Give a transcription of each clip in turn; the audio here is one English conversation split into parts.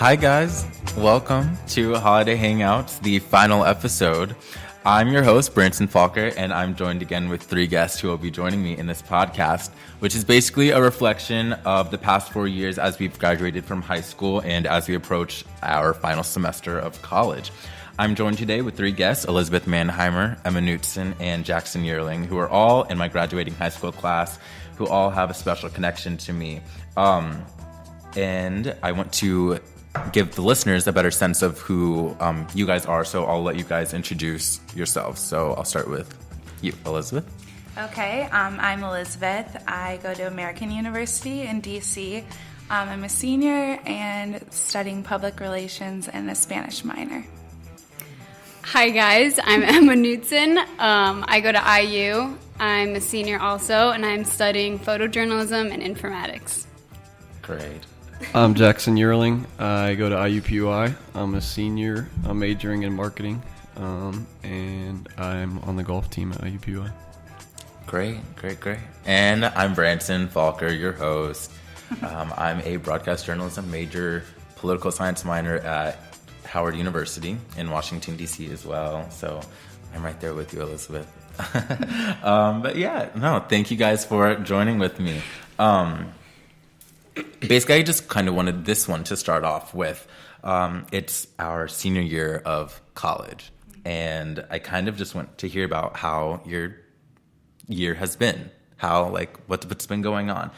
Hi guys, welcome to Holiday Hangouts, the final episode. I'm your host, Branson Falker, and I'm joined again with three guests who will be joining me in this podcast, which is basically a reflection of the past 4 years as we've graduated from high school and as we approach our final semester of college. I'm joined today with three guests, Elizabeth Mannheimer, Emma Knutson, and Jackson Yearling, who are all in my graduating high school class, who all have a special connection to me. And I want to give the listeners a better sense of who you guys are, so I'll let you guys introduce yourselves. So I'll start with you, Elizabeth. Okay, I'm Elizabeth. I go to American University in D.C. I'm a senior and studying public relations and a Spanish minor. Hi guys, I'm Emma Knutson. I go to IU. I'm a senior also, and I'm studying photojournalism and informatics. Great. I'm Jackson Yearling. I go to IUPUI. I'm a senior. I'm majoring in marketing, and I'm on the golf team at IUPUI. Great. And I'm Branson Falker, your host. I'm a broadcast journalism major, political science minor at Howard University in Washington, D.C. as well. So I'm right there with you, Elizabeth. But yeah, no, thank you guys for joining with me. Basically, I just kind of wanted this one to start off with. It's our senior year of college, and I kind of just want to hear about how your year has been, what's been going on,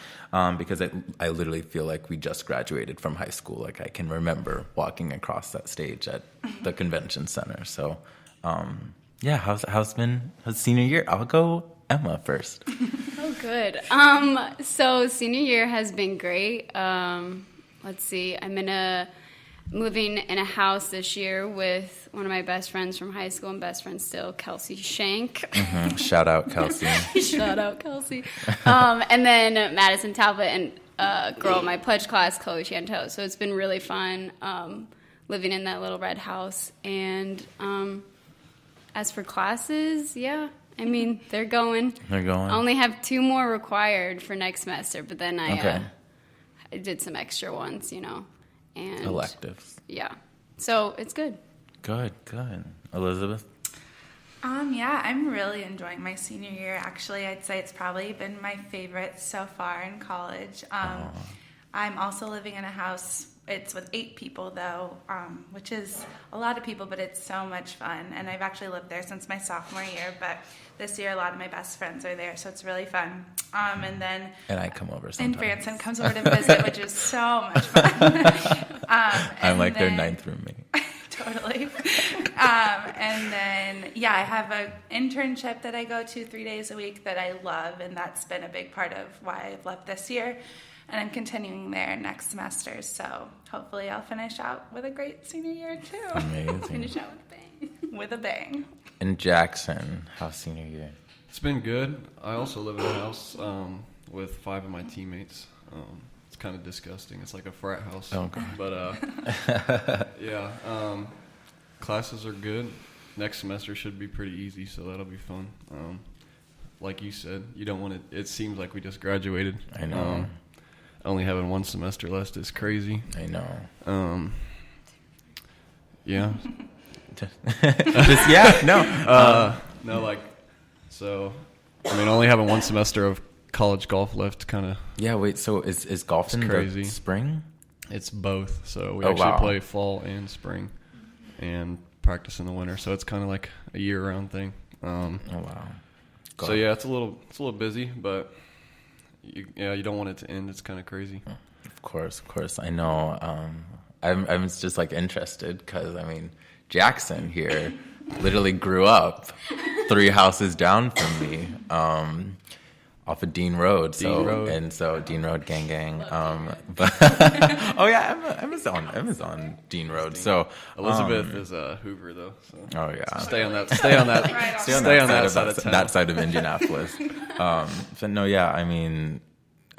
because I literally feel like we just graduated from high school. Like I can remember walking across that stage at the convention center. So, yeah, how's senior year? I'll go Emma first. Oh, good. So senior year has been great. Let's see. I'm moving in a house this year with one of my best friends from high school and best friend still, Kelsey Shank. Mm-hmm. Shout out, Kelsey. Shout out, Kelsey. And then Madison Talbot and a girl in my pledge class, Chloe Chanteau. So it's been really fun living in that little red house. And as for classes, yeah. I mean, they're going. I only have 2 more required for next semester, but then I did some extra ones, and electives. Yeah. So it's good. Good. Elizabeth? Yeah, I'm really enjoying my senior year. Actually, I'd say it's probably been my favorite so far in college. I'm also living in a house. It's with 8 people, though, which is a lot of people, but it's so much fun. And I've actually lived there since my sophomore year, but this year a lot of my best friends are there, so it's really fun. And I come over sometimes. And Branson comes over to visit, which is so much fun. I'm like their 9th roommate. Totally. And then, I have an internship that I go to 3 days a week that I love, and that's been a big part of why I've left this year. And I'm continuing there next semester, so hopefully I'll finish out with a great senior year, too. Amazing. Finish out with a bang. With a bang. And Jackson, how's senior year? It's been good. I also live in a house with 5 of my teammates. It's kind of disgusting. It's like a frat house. Oh, okay. But, yeah, classes are good. Next semester should be pretty easy, so that'll be fun. Like you said, you don't want to – it seems like we just graduated. I know. Only having 1 semester left is crazy. I know. Yeah. Only having 1 semester of college golf left kind of. Yeah, wait, so is golf in crazy. The spring? It's both. So we actually play fall and spring and practice in the winter. So it's kind of like a year-round thing. Oh, wow. So, yeah, it's a little busy, but. You don't want it to end. It's kind of crazy. Of course. I know. I'm just like interested because Jackson here literally grew up 3 houses down from me, off of Dean Road. So Dean Road gang. But Emma's on Dean Road. So Elizabeth is Hoover though. So. Oh yeah. Stay on that side of Indianapolis. So no, yeah. I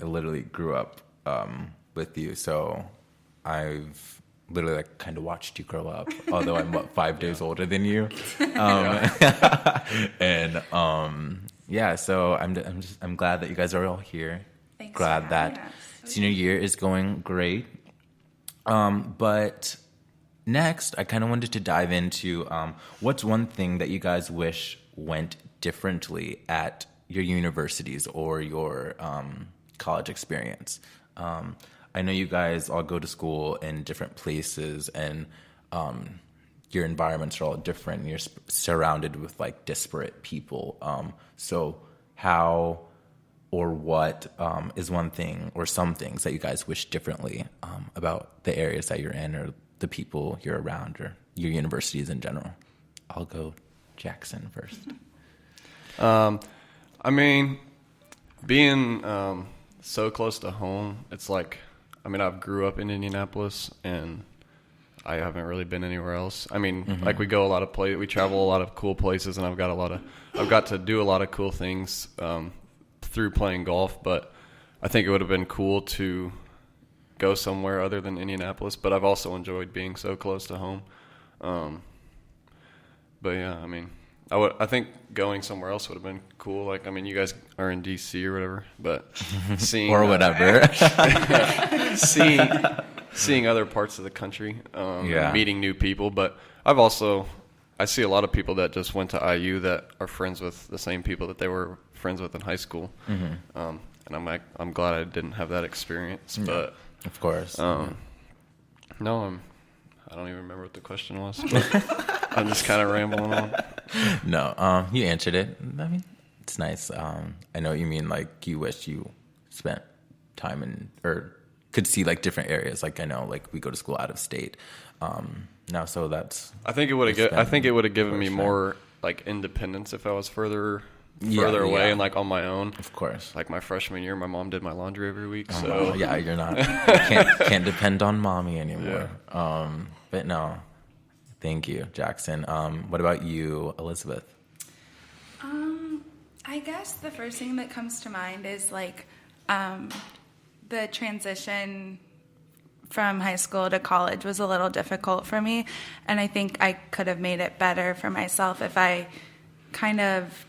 literally grew up with you, so I've literally kind of watched you grow up. Although I'm 5 days older than you, and yeah. So I'm glad that you guys are all here. Thanks glad that senior year is going great. But next, I kind of wanted to dive into what's one thing that you guys wish went differently at your universities or your college experience. I know you guys all go to school in different places, and your environments are all different. And you're surrounded with like disparate people. So how or what is one thing or some things that you guys wish differently about the areas that you're in or the people you're around or your universities in general? I'll go Jackson first. I mean, being so close to home, it's like, I mean, I've grew up in Indianapolis, and I haven't really been anywhere else. I mean, like we go a lot of we travel a lot of cool places, and I've got to do a lot of cool things through playing golf. But I think it would have been cool to go somewhere other than Indianapolis. But I've also enjoyed being so close to home. But yeah, I mean, I think going somewhere else would have been cool. Like, I mean, you guys are in DC or whatever, but seeing or whatever, seeing other parts of the country, meeting new people. But I see a lot of people that just went to IU that are friends with the same people that they were friends with in high school. And I'm glad I didn't have that experience. But of course, no, I don't even remember what the question was. But I'm just kind of rambling on. No, you answered it. I mean, it's nice. I know what you mean. Like, you wish you spent time in or could see like different areas. Like, I know, like we go to school out of state. Now, so that's. I think it would have given me more like independence if I was further away and like on my own. Of course. Like my freshman year, my mom did my laundry every week. Oh, so yeah, you're not. You can't depend on mommy anymore. Yeah. But no. Thank you, Jackson. What about you, Elizabeth? I guess the first thing that comes to mind is like the transition from high school to college was a little difficult for me, and I think I could have made it better for myself if I kind of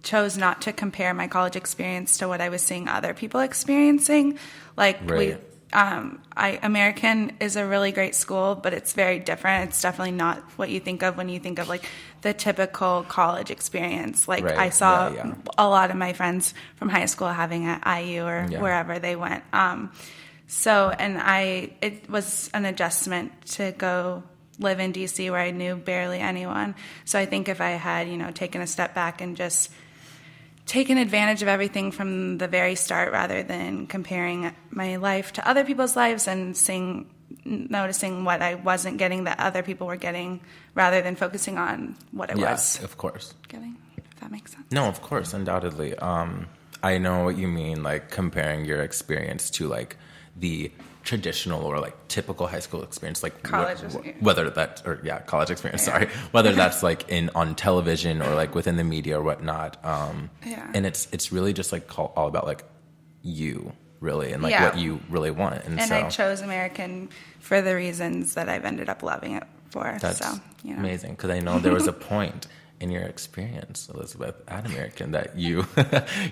chose not to compare my college experience to what I was seeing other people experiencing. Like, right. American is a really great school, but it's very different. It's definitely not what you think of when you think of like the typical college experience. Like, right. I saw a lot of my friends from high school having at IU or wherever they went. It was an adjustment to go live in DC where I knew barely anyone. So I think if I had, taken a step back and just taken advantage of everything from the very start rather than comparing my life to other people's lives and noticing what I wasn't getting that other people were getting rather than focusing on what I was of course. getting, if that makes sense. No, of course, undoubtedly. I know what you mean, like comparing your experience to like the traditional or like typical high school experience, like college college experience. Sorry, whether that's like on television or like within the media or whatnot. And it's really just like all about like you really and like what you really want. And so I chose American for the reasons that I've ended up loving it for. That's amazing, because I know there was a point in your experience, Elizabeth, at American that you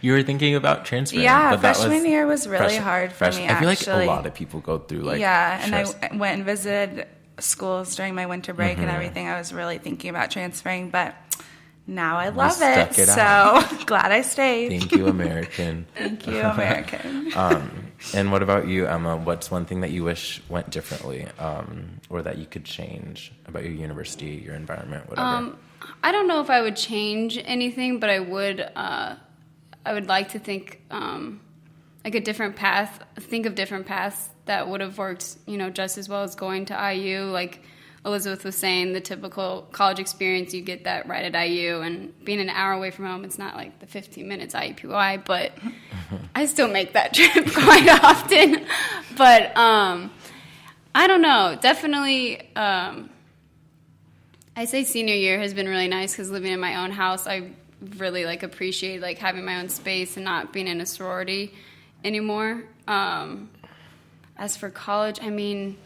were thinking about transferring. Yeah, freshman year was really hard for me, I feel like a lot of people go through like and I went and visited schools during my winter break and everything. I was really thinking about transferring, but now I love it. So glad I stayed. Thank you, American. Thank you, American. And what about you, Emma? What's one thing that you wish went differently or that you could change about your university, your environment, whatever? I don't know if I would change anything, but I would like to think like a different path. Think of different paths that would have worked, just as well as going to IU. Like Elizabeth was saying, the typical college experience, you get that right at IU, and being an hour away from home, it's not like the 15 minutes IUPUI, but I still make that trip quite often. But I don't know. Definitely. I say senior year has been really nice because living in my own house, I really appreciate having my own space and not being in a sorority anymore. As for college, I mean,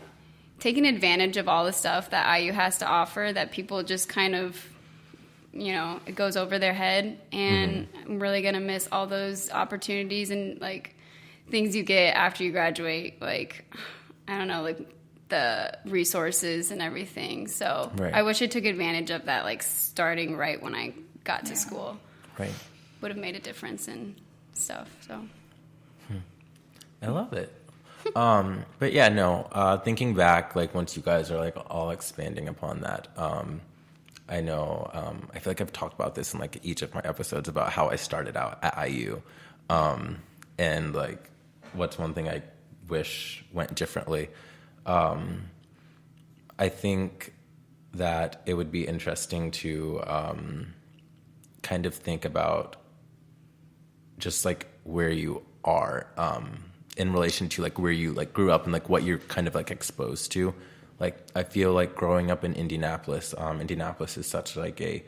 taking advantage of all the stuff that IU has to offer that people just kind of, it goes over their head, and I'm really gonna miss all those opportunities and things you get after you graduate. I don't know, like the resources and everything. So Right. I wish I took advantage of that, like starting right when I got to school. Right. Would have made a difference in stuff. So I love it. But yeah, no, thinking back, like once you guys are like all expanding upon that, I know, I feel like I've talked about this in like each of my episodes about how I started out at IU. And like, what's one thing I wish went differently? I think that it would be interesting to, kind of think about just like where you are, in relation to like where you like grew up and like what you're kind of like exposed to. Like I feel like growing up in Indianapolis, Indianapolis is such like a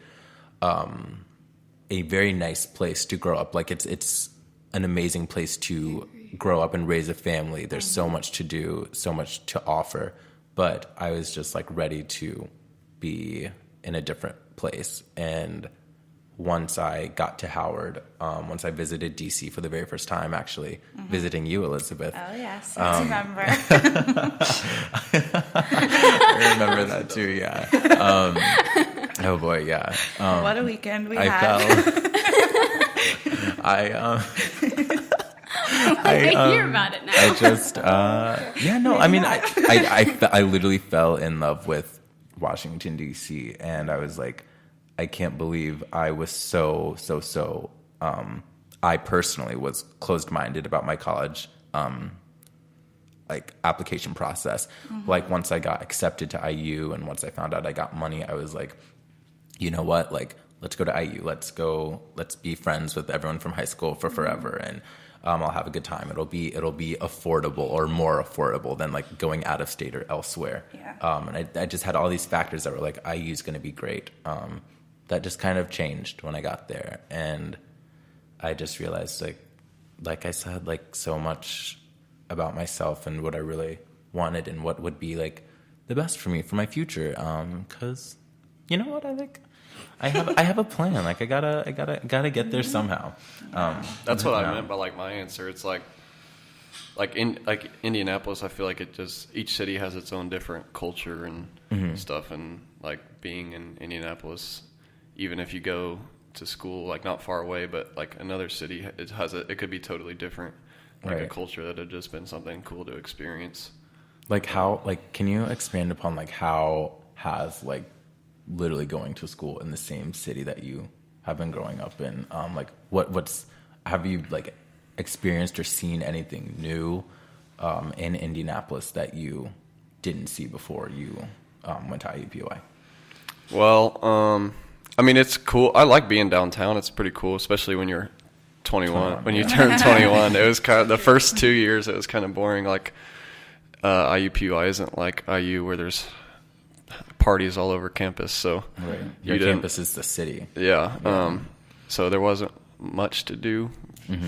very nice place to grow up. Like it's an amazing place to grow up and raise a family. There's so much to do, so much to offer. But I was just like ready to be in a different place. And once I got to Howard, once I visited DC for the very first time, actually visiting you, Elizabeth. Oh, yes. I remember. I remember that too, yeah. Oh boy, yeah. What a weekend we I had. I hear about it now. I just, I mean, I literally fell in love with Washington, D.C., and I was like, I can't believe I was so, I personally was closed-minded about my college, like, application process. Like, once I got accepted to IU and once I found out I got money, I was like, you know what, like, let's go to IU. Let's be friends with everyone from high school for forever, and I'll have a good time. It'll be affordable or more affordable than like going out of state or elsewhere. Yeah. And I just had all these factors that were like, IU's going to be great. That just kind of changed when I got there, and I just realized like I said, like so much about myself and what I really wanted and what would be like the best for me for my future. 'Cause you know what, I have a plan. Like I gotta get there somehow. That's what I meant by like my answer. It's like Indianapolis. I feel like each city has its own different culture and stuff. And like being in Indianapolis, even if you go to school like not far away, but like another city, it could be totally different. Like Right. a culture that had just been something cool to experience. Like how, like, can you expand upon like how has like literally going to school in the same city that you have been growing up in, like have you like experienced or seen anything new in Indianapolis that you didn't see before you went to IUPUI? Well, I mean, it's cool. I like being downtown. It's pretty cool, especially when you're 21. When you turn 21, it was kind of the first 2 years. It was kind of boring. Like IUPUI isn't like IU where there's parties all over campus. So Right. Your campus is the city. Yeah. So there wasn't much to do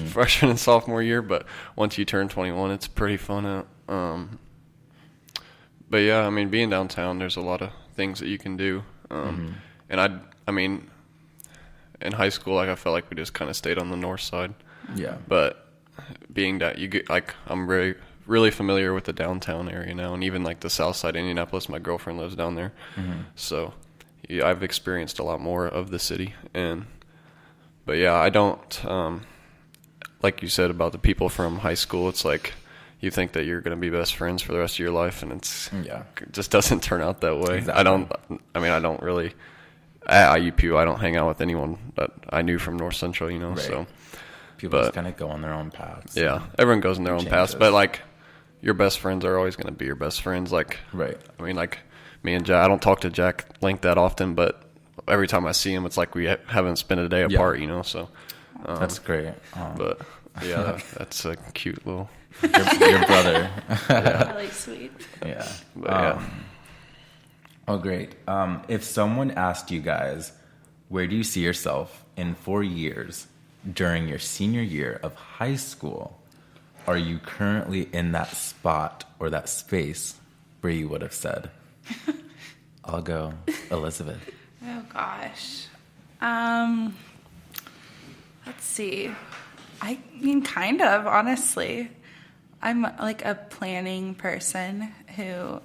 freshman and sophomore year, but once you turn 21, it's pretty fun out. But yeah, I mean, being downtown, there's a lot of things that you can do. And I mean, in high school, like I felt like we just kind of stayed on the north side. Yeah. But being that you get like, I'm really familiar with the downtown area now, and even like the south side of Indianapolis. My girlfriend lives down there, so yeah, I've experienced a lot more of the city. But yeah, I don't like you said about the people from high school. It's like you think that you're going to be best friends for the rest of your life, and it just doesn't turn out that way. Exactly. I don't really at IUPU. I don't hang out with anyone that I knew from North Central, right. So people just kind of go on their own paths. Yeah, everyone goes on their own paths, but like your best friends are always going to be your best friends. Like, right. I mean, like me and Jack, I don't talk to Jack Link that often, but every time I see him, it's like we haven't spent a day apart, So that's great. But yeah, that's a cute little your brother. Really sweet. Yeah. But, Oh, great. If someone asked you guys, where do you see yourself in 4 years during your senior year of high school, are you currently in that spot or that space where you would have said, I'll go, Elizabeth? Oh, gosh. Let's see. I mean, kind of, honestly. I'm like a planning person who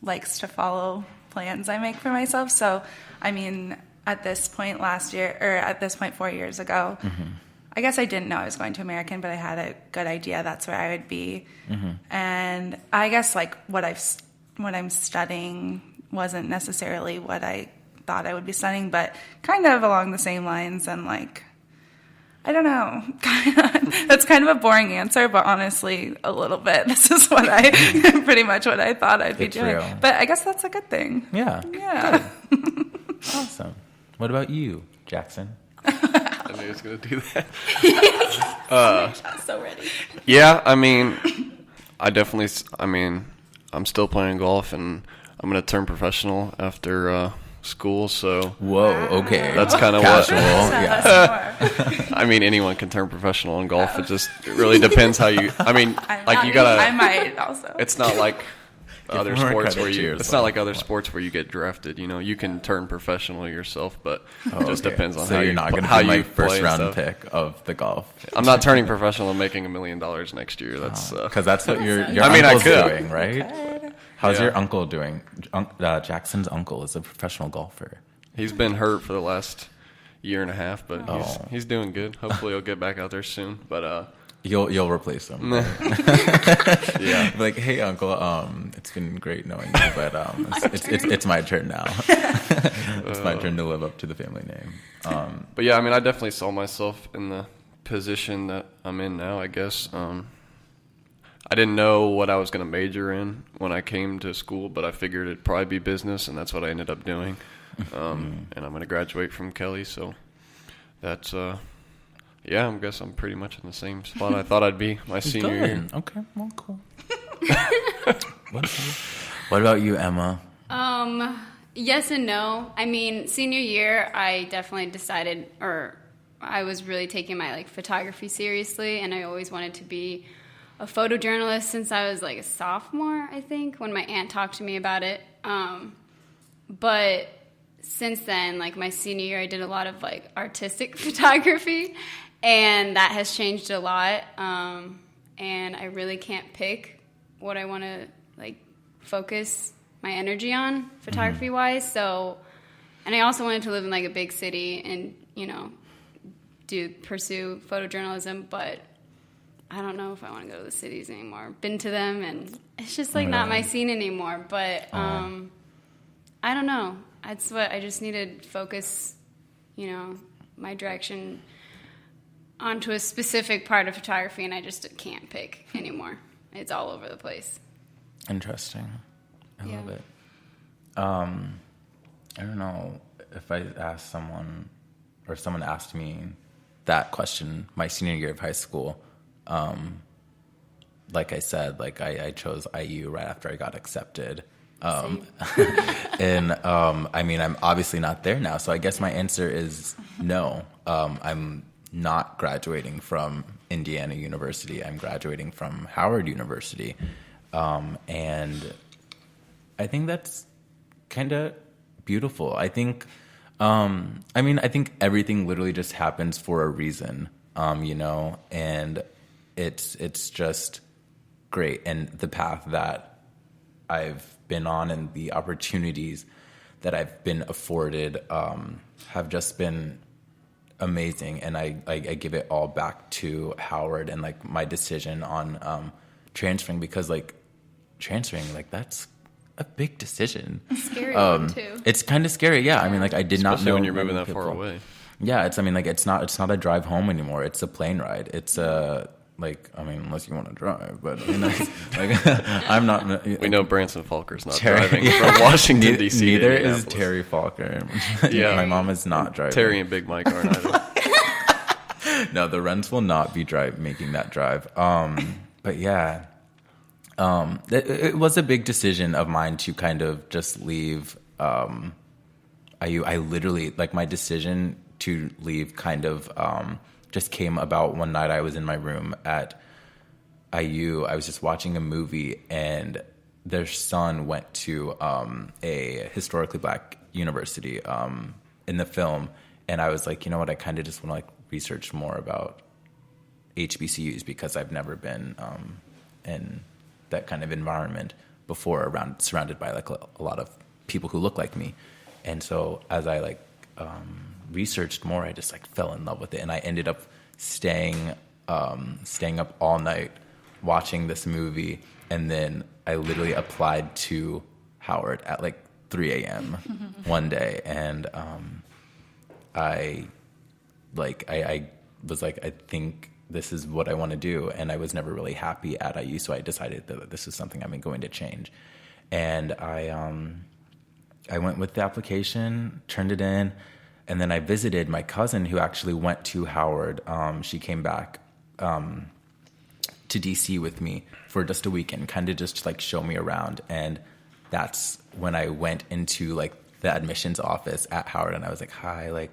likes to follow plans I make for myself. So, I mean, at this point 4 years ago, I guess I didn't know I was going to American, but I had a good idea that's where I would be. And I guess like what I'm studying wasn't necessarily what I thought I would be studying, but kind of along the same lines. And like, I don't know. That's kind of a boring answer, but honestly, a little bit. This is pretty much what I thought I'd be doing. Real. But I guess that's a good thing. Yeah. Yeah. Awesome. What about you, Jackson? I knew he was going to do that. I'm so ready. Yeah, I mean, I'm still playing golf, and I'm going to turn professional after school, so Whoa, okay. that's kind of Casual. what. Yeah. I mean, anyone can turn professional in golf. It really depends how you. I mean, I might also. It's not like other more sports credit where to you. yourself. It's not like other sports where you get drafted. You know, you can turn professional yourself, but it just depends on so how you're you not going to how be my you play first and round stuff. pick of the golf. I'm not turning professional and making $1 million next year. That's Because that's what your I mean, I uncle's could. doing, right? Good. How's Yeah. your uncle doing? Jackson's uncle is a professional golfer. he's been hurt for the last year and a half, but Oh. he's doing good. Hopefully, he'll get back out there soon. But You'll replace him. yeah, Be like, hey, uncle, it's been great knowing you, but it's my turn now. It's my turn to live up to the family name. but yeah, I mean, I definitely saw myself in the position that I'm in now. I guess I didn't know what I was going to major in when I came to school, but I figured it'd probably be business, and that's what I ended up doing. And I'm going to graduate from Kelly, so that's yeah. I guess I'm pretty much in the same spot I thought I'd be my senior year. Okay, well, cool. What about you, Emma? Yes and no. I mean, senior year, I definitely decided, or I was really taking my like photography seriously, and I always wanted to be a photojournalist since I was like a sophomore, I think, when my aunt talked to me about it. But since then, like my senior year, I did a lot of like artistic photography, and that has changed a lot. And I really can't pick what I want to like focus my energy on photography wise. So, and I also wanted to live in like a big city and, you know, pursue photojournalism, but I don't know if I want to go to the cities anymore. Been to them, and it's just like not my scene anymore. But I don't know. That's what I just need to focus, you know, my direction onto a specific part of photography, and I just can't pick anymore. It's all over the place. Interesting. I Yeah. love it. I don't know if I asked someone, or someone asked me that question my senior year of high school. Like I said, like I chose IU right after I got accepted. And I mean, I'm obviously not there now, so I guess my answer is no. I'm not graduating from Indiana University. I'm graduating from Howard University. And I think that's kind of beautiful. I think, I think everything literally just happens for a reason, you know, and it's just great. And the path that I've been on and the opportunities that I've been afforded have just been amazing. And I give it all back to Howard and like my decision on transferring, because like transferring, like that's a big decision. Scary one too. It's kind of scary, yeah. I mean, like I did not Especially know when you're moving many that far people. away. Yeah, it's not a drive home anymore. It's a plane ride. It's unless you want to drive, but I mean, like I'm not. We know Branson Falker's not Terry- driving from Washington, D.C. to Neither is Indianapolis. Terry Falker. Yeah. My mom is not driving. Terry and Big Mike aren't either. No, the Wrens will not be making that drive. But yeah, it was a big decision of mine to kind of just leave IU. I literally, like, my decision to leave kind of just came about one night. I was in my room at IU. I was just watching a movie, and their son went to a historically black university in the film. And I was like, you know what? I kind of just want to like research more about HBCUs, because I've never been in that kind of environment before, surrounded by like a lot of people who look like me. And so as I like researched more, I just like fell in love with it, and I ended up staying up all night watching this movie, and then I literally applied to Howard at like 3 a.m. one day, and I was like, I think this is what I want to do, and I was never really happy at IU, so I decided that this is something I'm going to change, and I went with the application, turned it in, and then I visited my cousin who actually went to Howard. She came back to DC with me for just a weekend, kind of just like show me around. And that's when I went into like the admissions office at Howard, and I was like, hi, like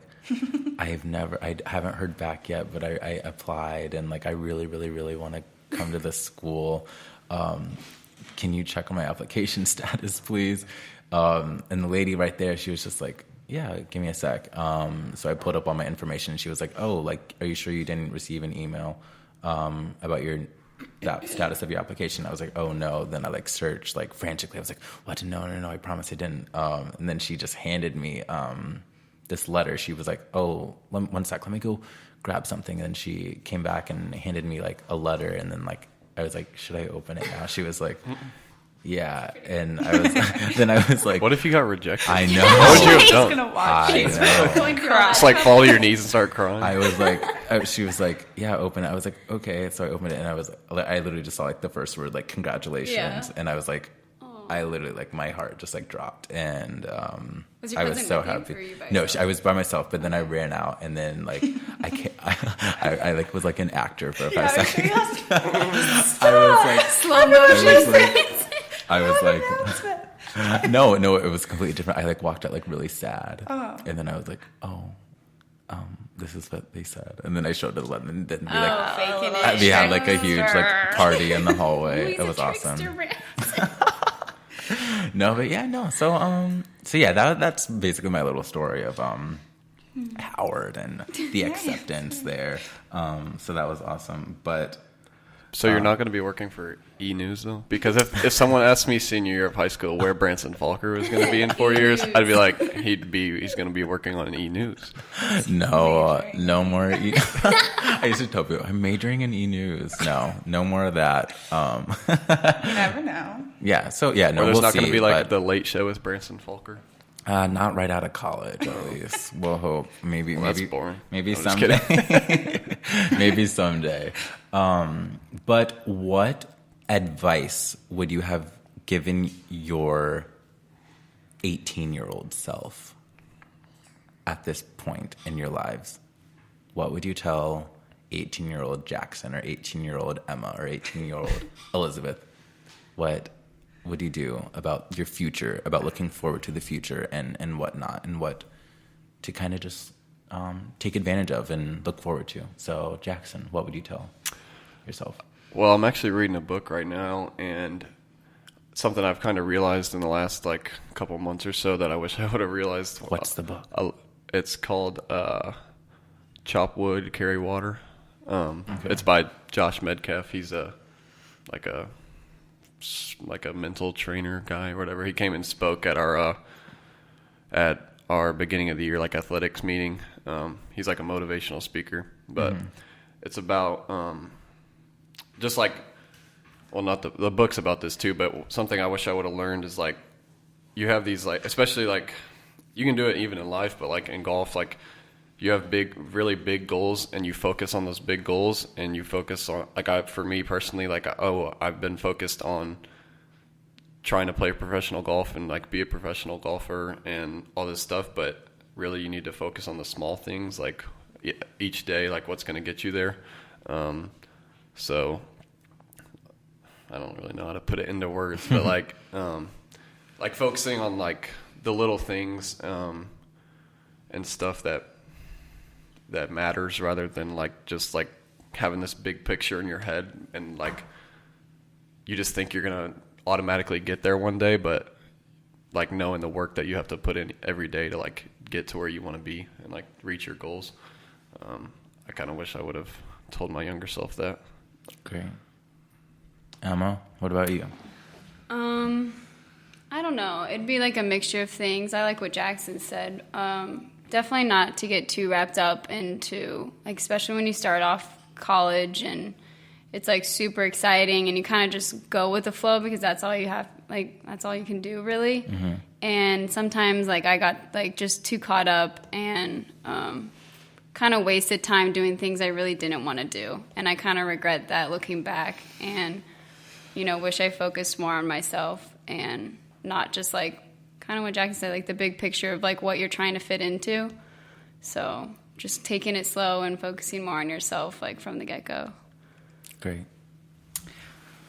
I haven't heard back yet, but I applied, and like I really, really, really want to come to this school. Can you check on my application status, please? And the lady right there, she was just like, yeah, give me a sec. So I pulled up all my information, and she was like, oh, like, are you sure you didn't receive an email about that status of your application? I was like, oh no. Then I like searched like frantically. I was like, what? No, I promise I didn't. And then she just handed me this letter. She was like, oh, one sec, let me go grab something. And she came back and handed me like a letter. And then like, I was like, should I open it now? She was like, yeah. And I was like, what if you got rejected? I know. What would you have He's done? gonna watch. I know. Going to cry. Just like fall to your knees and start crying. I was like, she was like, yeah, open it. I was like, okay. So I opened it, and I literally just saw like the first word, like congratulations. Yeah. And I was like, I literally like my heart just like dropped, and Was your I was cousin so with you, happy. or were you by No, yourself? I was by myself, but then I ran out, and then like I like was like an actor for 5 seconds. I was like Slow motion. I was like, no, it was completely different. I like walked out like really sad, and then I was like, this is what they said, and then I showed it to them, and then we like Faking it. we had like a huge like party in the hallway. He's It was a awesome. trickster. No, but yeah, no. So yeah, that's basically my little story of Howard and the acceptance there. So that was awesome. But So you're not going to be working for E-News, though? Because if someone asked me senior year of high school where Branson Falker was going to be in 4 years, I'd be like, he's going to be working on E-News. no more. I used to tell people I'm majoring in E-News. No more of that. You never know. Yeah. So yeah, no, Or there's we'll not see. going to be like but, the Late Show with Branson Falker. not right out of college, at least. We'll hope. Maybe. That's boring. Maybe I'm just someday. Maybe someday. But what advice would you have given your 18-year-old self at this point in your lives? What would you tell 18-year-old Jackson or 18-year-old Emma or 18-year-old Elizabeth? What would you do about your future, about looking forward to the future and whatnot, and what to kind of just take advantage of and look forward to? So, Jackson, what would you tell yourself? Well, I'm actually reading a book right now, and something I've kind of realized in the last like couple months or so that I wish I would have realized. What's the book? It's called Chop Wood, Carry Water. It's by Josh Medcalf. He's like a mental trainer guy or whatever. He came and spoke at our beginning of the year like athletics meeting. He's like a motivational speaker, but it's about just like, well, not the book's about this too, but something I wish I would have learned is like, you have these like, especially like, you can do it even in life, but like in golf, like you have really big goals, and you focus on those big goals, and you focus on for me personally, like, I've been focused on trying to play professional golf and like be a professional golfer and all this stuff, but really you need to focus on the small things, like each day, like what's going to get you there. So I don't really know how to put it into words, but like focusing on like the little things and stuff that matters, rather than like just like having this big picture in your head and like you just think you're gonna automatically get there one day, but like knowing the work that you have to put in every day to like get to where you want to be and like reach your goals. I kind of wish I would have told my younger self that. Great. Emma, what about you? I don't know. It'd be like a mixture of things. I like what Jackson said. Definitely not to get too wrapped up into, like, especially when you start off college and it's like super exciting and you kind of just go with the flow because that's all you have, like, that's all you can do really. Mm-hmm. And sometimes, like, I got like just too caught up and kind of wasted time doing things I really didn't want to do. And I kind of regret that looking back and, you know, wish I focused more on myself and not just like kind of what Jackson said, like the big picture of like what you're trying to fit into. So just taking it slow and focusing more on yourself, like from the get-go. Great.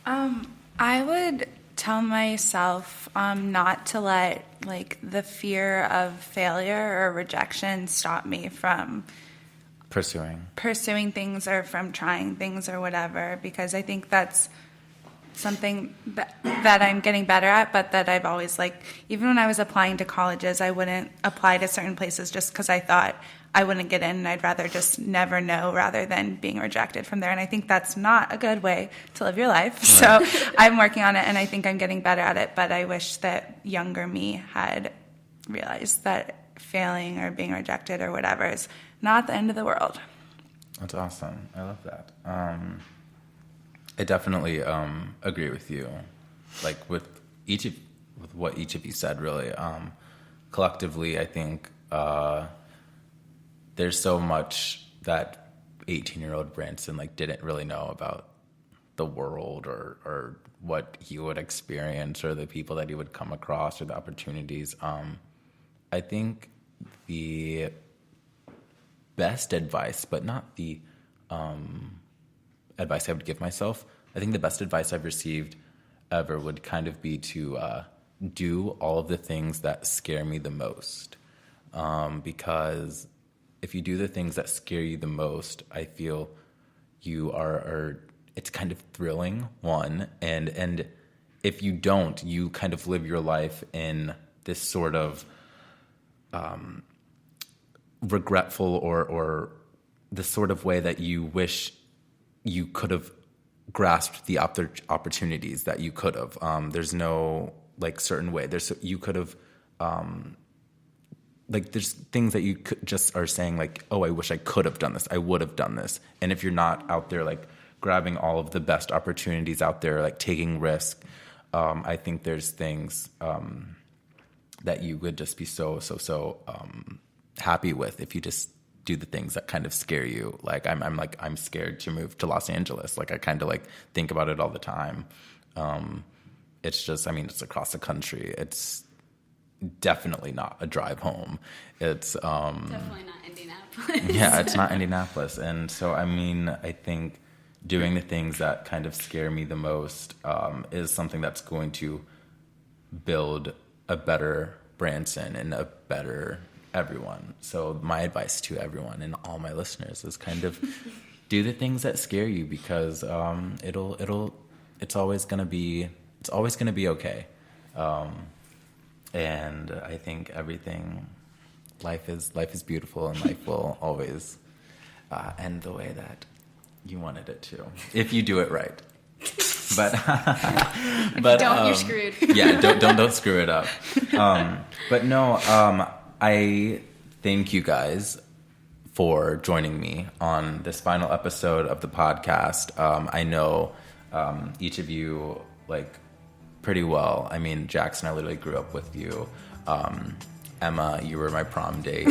I would tell myself not to let like the fear of failure or rejection stop me from pursuing things or from trying things or whatever, because I think that's something that I'm getting better at, but that I've always, like, even when I was applying to colleges, I wouldn't apply to certain places just because I thought I wouldn't get in, and I'd rather just never know rather than being rejected from there. And I think that's not a good way to live your life. Right. So I'm working on it, and I think I'm getting better at it, but I wish that younger me had realized that failing or being rejected or whatever is not the end of the world. That's awesome. I love that. I definitely agree with you, like with what each of you said. Really, collectively, I think there's so much that 18-year-old Branson like didn't really know about the world or what he would experience or the people that he would come across or the opportunities. I think the best advice, but not the advice I would give myself. I think the best advice I've received ever would kind of be to do all of the things that scare me the most. Because if you do the things that scare you the most, I feel you are it's kind of thrilling, one, and if you don't, you kind of live your life in this sort of regretful or the sort of way that you wish you could have grasped the opportunities that you could have. There's no like certain way. You could have like there's things that you could just are saying like, oh, I wish I could have done this. I would have done this. And if you're not out there like grabbing all of the best opportunities out there, like taking risk, I think there's things that you would just be so happy with if you just do the things that kind of scare you. Like I'm scared to move to Los Angeles. Like I kind of like think about it all the time. It's just, I mean, it's across the country. It's definitely not a drive home. It's definitely not Indianapolis. Yeah, it's not Indianapolis. And so, I mean, I think doing the things that kind of scare me the most is something that's going to build a better Branson and a better everyone. So my advice to everyone and all my listeners is kind of do the things that scare you, because it's always gonna be okay. And I think life is beautiful, and life will always end the way that you wanted it to, if you do it right. But you're screwed. Yeah, don't screw it up. But no, I thank you guys for joining me on this final episode of the podcast. I know each of you like pretty well. I mean, Jackson, I literally grew up with you. Emma, you were my prom date.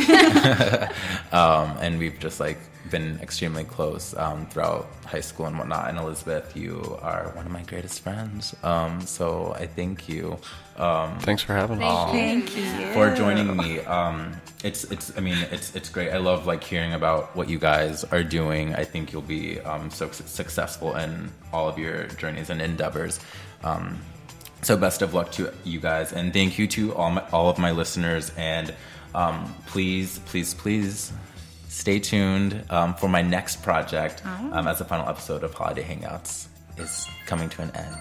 And we've just like been extremely close throughout high school and whatnot. And Elizabeth, you are one of my greatest friends. So I thank you. Thanks for having me. Thank you for joining me. It's great. I love like hearing about what you guys are doing. I think you'll be so successful in all of your journeys and endeavors. So best of luck to you guys, and thank you to all of my listeners. And please stay tuned for my next project, as the final episode of Holiday Hangouts is coming to an end.